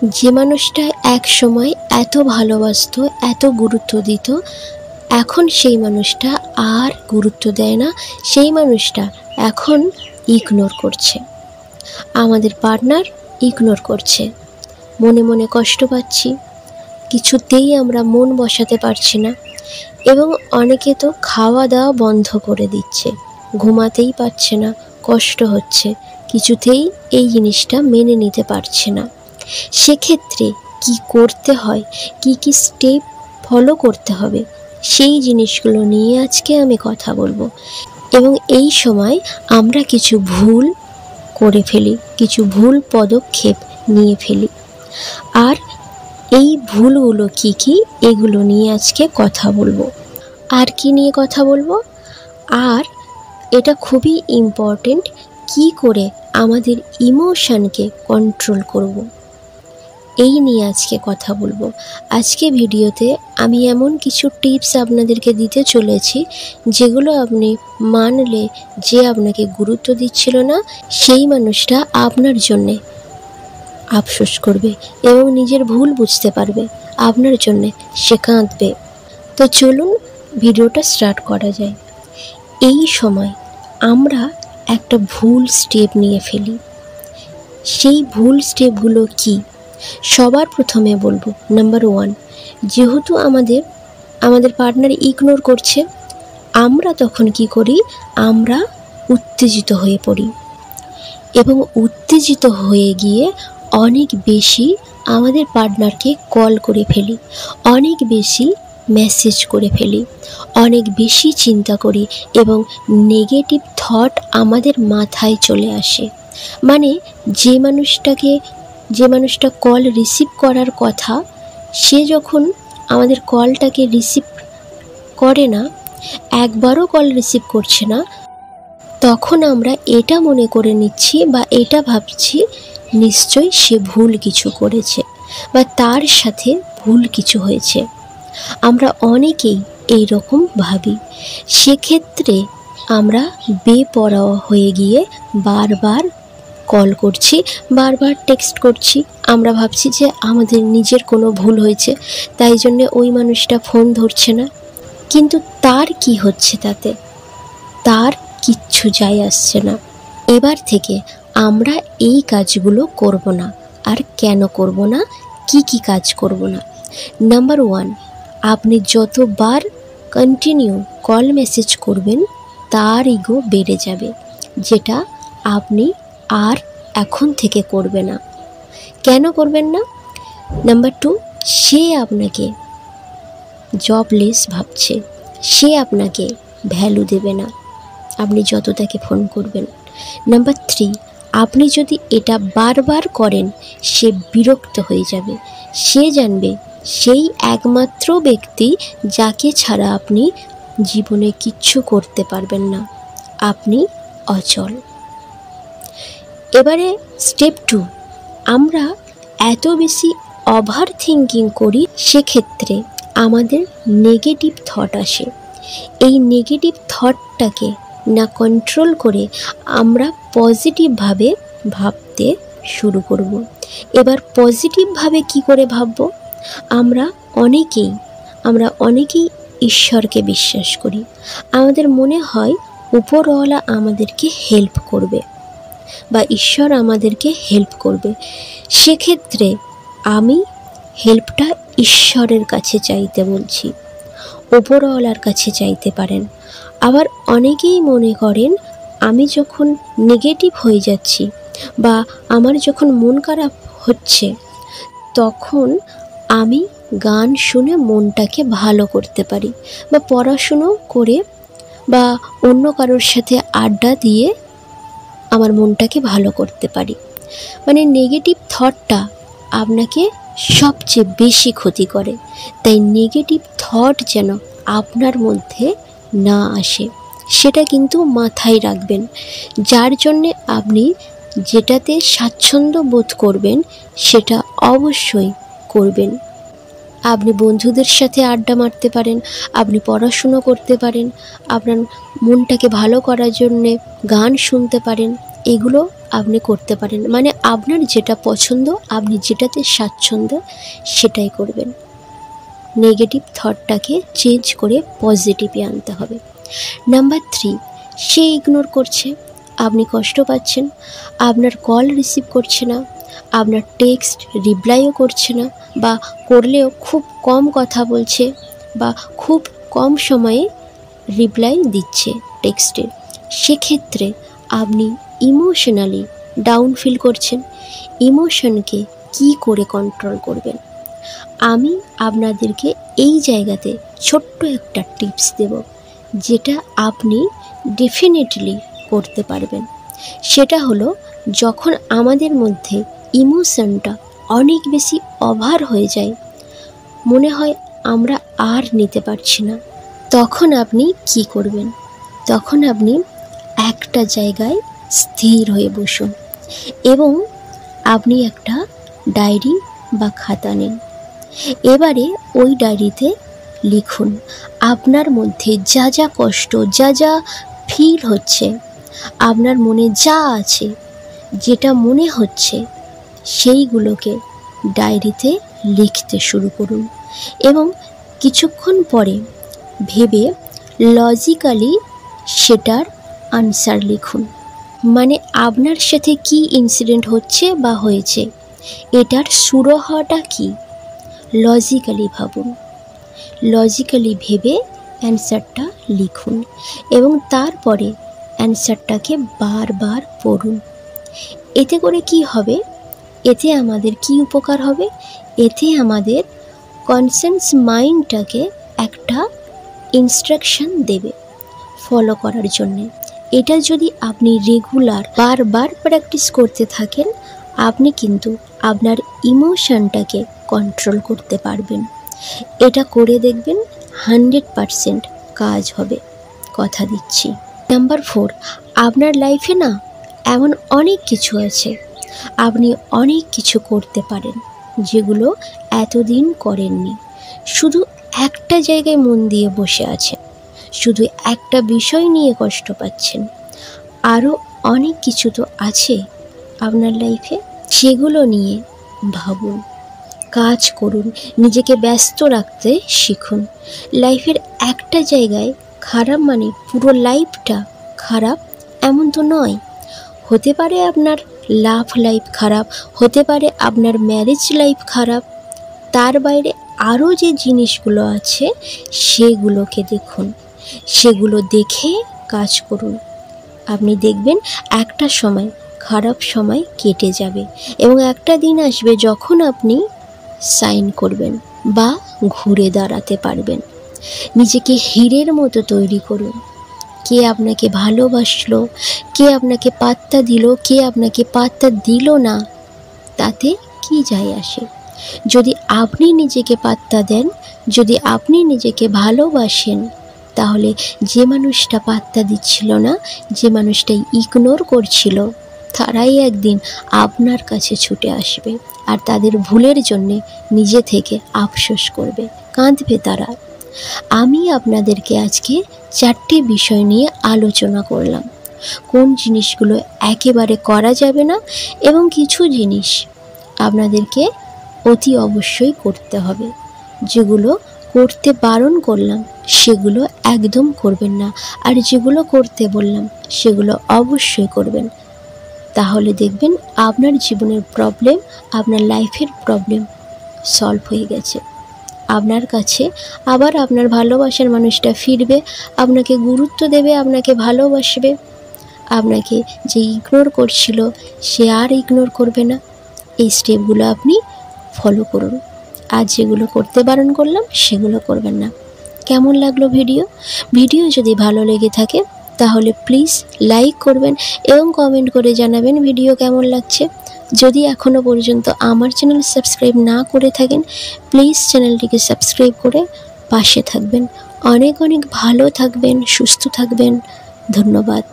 যে মানুষটা এক সময় এত ভালোবাসতো, এত গুরুত্ব দিত, এখন সেই মানুষটা আর গুরুত্ব দেয় না। সেই মানুষটা এখন ইগনোর করছে, আমাদের পার্টনার ইগনোর করছে। মনে মনে কষ্ট পাচ্ছি, কিছুতেই আমরা মন বসাতে পারছি না। এবং অনেকে তো খাওয়া দাওয়া বন্ধ করে দিচ্ছে, ঘুমাতেই পারছে না, কষ্ট হচ্ছে, কিছুতেই এই জিনিসটা মেনে নিতে পারছে না। সেক্ষেত্রে কি করতে হয়, কি কি স্টেপ ফলো করতে হবে, সেই জিনিসগুলো নিয়ে আজকে আমি কথা বলবো। এবং এই সময় আমরা কিছু ভুল করে ফেলি, কিছু ভুল পদক্ষেপ নিয়ে ফেলি। আর এই ভুলগুলো কি কি, এগুলো নিয়ে আজকে কথা বলবো। আর কি নিয়ে কথা বলবো, আর এটা খুবই ইম্পর্টেন্ট, কি করে আমাদের ইমোশনকে কন্ট্রোল করব, এই নিয়ে আজকে কথা বলবো। আজকে ভিডিওতে আমি এমন কিছু টিপস আপনাদেরকে দিতে চলেছি, যেগুলো আপনি মানলে যে আপনাকে গুরুত্ব দিচ্ছিল না, সেই মানুষটা আপনার জন্যে আফসোস করবে এবং নিজের ভুল বুঝতে পারবে, আপনার জন্যে সে কাঁদবে। তো চলুন ভিডিওটা স্টার্ট করা যায়। এই সময় আমরা একটা ভুল স্টেপ নিয়ে ফেলি। সেই ভুল স্টেপগুলো কি? সবার প্রথমে বলবো, নাম্বার 1, যেহেতু আমাদের পার্টনার ইগনোর করছে, আমরা তখন কি করি, আমরা উত্তেজিত হয়ে পড়ি এবং উত্তেজিত হয়ে গিয়ে অনেক বেশি আমাদের পার্টনারকে কল করে ফেলি, অনেক বেশি মেসেজ করে ফেলি, অনেক বেশি চিন্তা করি এবং নেগেটিভ থট আমাদের মাথায় চলে আসে। মানে যে মানুষটা কল রিসিভ করার কথা, সে যখন আমাদের কলটাকে রিসিভ করে না, একবারও কল রিসিভ করছে না, তখন আমরা এটা মনে করে নিচ্ছি বা এটা ভাবছি নিশ্চয়ই সে ভুল কিছু করেছে বা তার সাথে ভুল কিছু হয়েছে। আমরা অনেকেই এই রকম ভাবি। সেক্ষেত্রে আমরা বেপরোয়া হয়ে গিয়ে বারবার কল করছি, বারবার টেক্সট করছি। আমরা ভাবছি যে আমাদের নিজের কোনো ভুল হয়েছে, তাই জন্যে ওই মানুষটা ফোন ধরছে না। কিন্তু তার কি হচ্ছে তাতে? তার কিচ্ছু যায় আসছে না। এবার থেকে আমরা এই কাজগুলো করব না। আর কেন করব না, কি কাজ করব না? নাম্বার 1, আপনি যতবার কন্টিনিউ কল মেসেজ করবেন, তার ইগো বেড়ে যাবে, যেটা আপনি আর এখন থেকে করবে না। কেন করবেন না? নাম্বার 2, সে আপনাকে জবলেস ভাবছে, সে আপনাকে ভ্যালু দেবে না আপনি যত তাকে ফোন করবেন। নাম্বার 3, আপনি যদি এটা বারবার করেন, সে বিরক্ত হয়ে যাবে। সে জানবে সেই একমাত্র ব্যক্তি যাকে ছাড়া আপনি জীবনে কিচ্ছু করতে পারবেন না, আপনি অচল। এবারে স্টেপ 2, আমরা এত বেশি ওভার থিঙ্কিং করি, সেক্ষেত্রে আমাদের নেগেটিভ থট আসে। এই নেগেটিভ থটটাকে না কন্ট্রোল করে আমরা পজিটিভভাবে ভাবতে শুরু করব। এবার পজিটিভভাবে কি করে ভাববো? আমরা অনেকেই ঈশ্বরকে বিশ্বাস করি। আমাদের মনে হয় উপরওয়ালা আমাদেরকে হেল্প করবে বা ঈশ্বর আমাদেরকে হেল্প করবে। সেক্ষেত্রে আমি হেল্পটা ঈশ্বরের কাছে চাইতে বলছি, উপরওয়ালার কাছে চাইতে পারেন। আবার অনেকেই মনে করেন, আমি যখন নেগেটিভ হয়ে যাচ্ছি বা আমার যখন মন খারাপ হচ্ছে, তখন আমি গান শুনে মনটাকে ভালো করতে পারি বা পড়াশুনো করে বা অন্য কারোর সাথে আড্ডা দিয়ে আমার মনটাকে ভালো করতে পারি। মানে নেগেটিভ থটটা আপনাকে সবচেয়ে বেশি ক্ষতি করে। তাই নেগেটিভ থট যেন আপনার মধ্যে না আসে, সেটা কিন্তু মাথায় রাখবেন। যার জন্যে আপনি যেটাতে স্বাচ্ছন্দ্য বোধ করবেন, সেটা অবশ্যই করবেন। আপনি বন্ধুদের সাথে আড্ডা মারতে পারেন, আপনি পড়াশুনো করতে পারেন, আপনার মনটাকে ভালো করার জন্যে গান শুনতে পারেন। এগুলো আপনি করতে পারেন, মানে আপনার যেটা পছন্দ, আপনি যেটাতে স্বাচ্ছন্দ্য সেটাই করবেন। নেগেটিভ থটটাকে চেঞ্জ করে পজিটিভে আনতে হবে। নাম্বার 3, সে ইগনোর করছে, আপনি কষ্ট পাচ্ছেন, আপনার কল রিসিভ করছে না, আপনার টেক্সট রিপ্লাইও করছে না, বা করলেও খুব কম কথা বলছে, বা খুব কম সময়ে রিপ্লাই দিচ্ছে টেক্সটে। সেক্ষেত্রে আপনি ইমোশনালি ডাউন ফিল করছেন। ইমোশনকে কি করে কন্ট্রোল করবেন, আমি আপনাদেরকে এই জায়গাতে ছোট্ট একটা টিপস দেব, যেটা আপনি ডেফিনেটলি করতে পারবেন। সেটা হলো, যখন আমাদের মধ্যে ইমোশনটা অনেক বেশি ওভার হয়ে যায়, মনে হয় আমরা আর নিতে পারছি না, তখন আপনি কি করবেন? তখন আপনি একটা জায়গায় স্থির হয়ে বসুন এবং আপনি একটা ডায়েরি বা খাতা নিন। এবারে ওই ডায়েরিতে লিখুন আপনার মধ্যে যা যা কষ্ট, যা যা ফিল হচ্ছে, আপনার মনে যা আছে, যেটা মনে হচ্ছে, সেইগুলোকে ডায়েরিতে লিখতে শুরু করুন এবং কিছুক্ষণ পরে ভেবে লজিক্যালি সেটার আনসার লিখুন। মানে আপনার সাথে কি ইনসিডেন্ট হচ্ছে বা হয়েছে, এটার শুরু হওয়াটা কি, লজিক্যালি ভাবুন। লজিক্যালি ভেবে অ্যান্সারটা লিখুন এবং তারপরে অ্যান্সারটাকে বারবার পড়ুন। এতে করে কি হবে, এতে আমাদের কি উপকার হবে, এতে আমাদের কনসিয়াস মাইন্ডটাকে একটা ইনস্ট্রাকশন দেবে ফলো করার জন্যে। এটা যদি আপনি রেগুলার বারবার প্র্যাকটিস করতে থাকেন, আপনি কিন্তু আপনার ইমোশনটাকে কন্ট্রোল করতে পারবেন। এটা করে দেখবেন 100% কাজ হবে, কথা দিচ্ছি। নাম্বার 4, আপনার লাইফে না এমন অনেক কিছু আছে, আপনি অনেক কিছু করতে পারেন যেগুলো এতদিন করেননি। শুধু একটা জায়গায় মন দিয়ে বসে আছেন, শুধু একটা বিষয় নিয়ে কষ্ট পাচ্ছেন। আরও অনেক কিছু তো আছে আপনার লাইফে, সেগুলো নিয়ে ভাবুন, কাজ করুন, নিজেকে ব্যস্ত রাখতে শিখুন। লাইফের একটা জায়গায় খারাপ মানে পুরো লাইফটা খারাপ এমন তো নয়। হতে পারে আপনার লাভ লাইফ খারাপ, হতে পারে আপনার ম্যারেজ লাইফ খারাপ, তার বাইরে আরও যে জিনিসগুলো আছে সেগুলোকে দেখুন, সেগুলো দেখে কাজ করুন। আপনি দেখবেন একটা সময়, খারাপ সময় কেটে যাবে এবং একটা দিন আসবে যখন আপনি সাইন করবেন বা ঘুরে দাঁড়াতে পারবেন। নিজেকে হীরের মতো তৈরি করুন। কে আপনাকে ভালোবাসলো, কে আপনাকে পাত্তা দিল, কে আপনাকে পাত্তা দিল না, তাতে কি যায় আসে? যদি আপনি নিজেকে পাত্তা দেন, যদি আপনি নিজেকে ভালোবাসেন, তাহলে যে মানুষটা পাত্তা দিচ্ছিল না, যে মানুষটা ইগনোর করছিল, তারাই একদিন আপনার কাছে ছুটে আসবে আর তাদের ভুলের জন্যে নিজে থেকে আফসোস করবে, কাঁদবে তারা। আমি আপনাদেরকে আজকে 4টি বিষয় নিয়ে আলোচনা করলাম, কোন জিনিসগুলো একেবারে করা যাবে না এবং কিছু জিনিস আপনাদেরকে অতি অবশ্যই করতে হবে। যেগুলো করতে বারণ করলাম সেগুলো একদম করবেন না, আর যেগুলো করতে বললাম সেগুলো অবশ্যই করবেন। তাহলে দেখবেন আপনার জীবনের প্রবলেম, আপনার লাইফের প্রবলেম সলভ হয়ে গেছে। আপনার কাছে আবার আপনার ভালোবাসার মানুষটা ফিরবে, আপনাকে গুরুত্ব দেবে, আপনাকে ভালোবাসবে, আপনাকে যে ইগনোর করছিল সে আর ইগনোর করবে না। এই স্টেপগুলো আপনি ফলো করুন, আর যেগুলো করতে বারণ করলাম সেগুলো করবেন না। কেমন লাগলো ভিডিও যদি ভালো লেগে থাকে তাহলে প্লিজ লাইক করবেন এবং কমেন্ট করে জানাবেন ভিডিও কেমন লাগছে। যদি এখনও পর্যন্ত আমার চ্যানেল সাবস্ক্রাইব না করে থাকেন, প্লিজ চ্যানেলটিকে সাবস্ক্রাইব করে পাশে থাকবেন। অনেক অনেক ভালো থাকবেন, সুস্থ থাকবেন। ধন্যবাদ।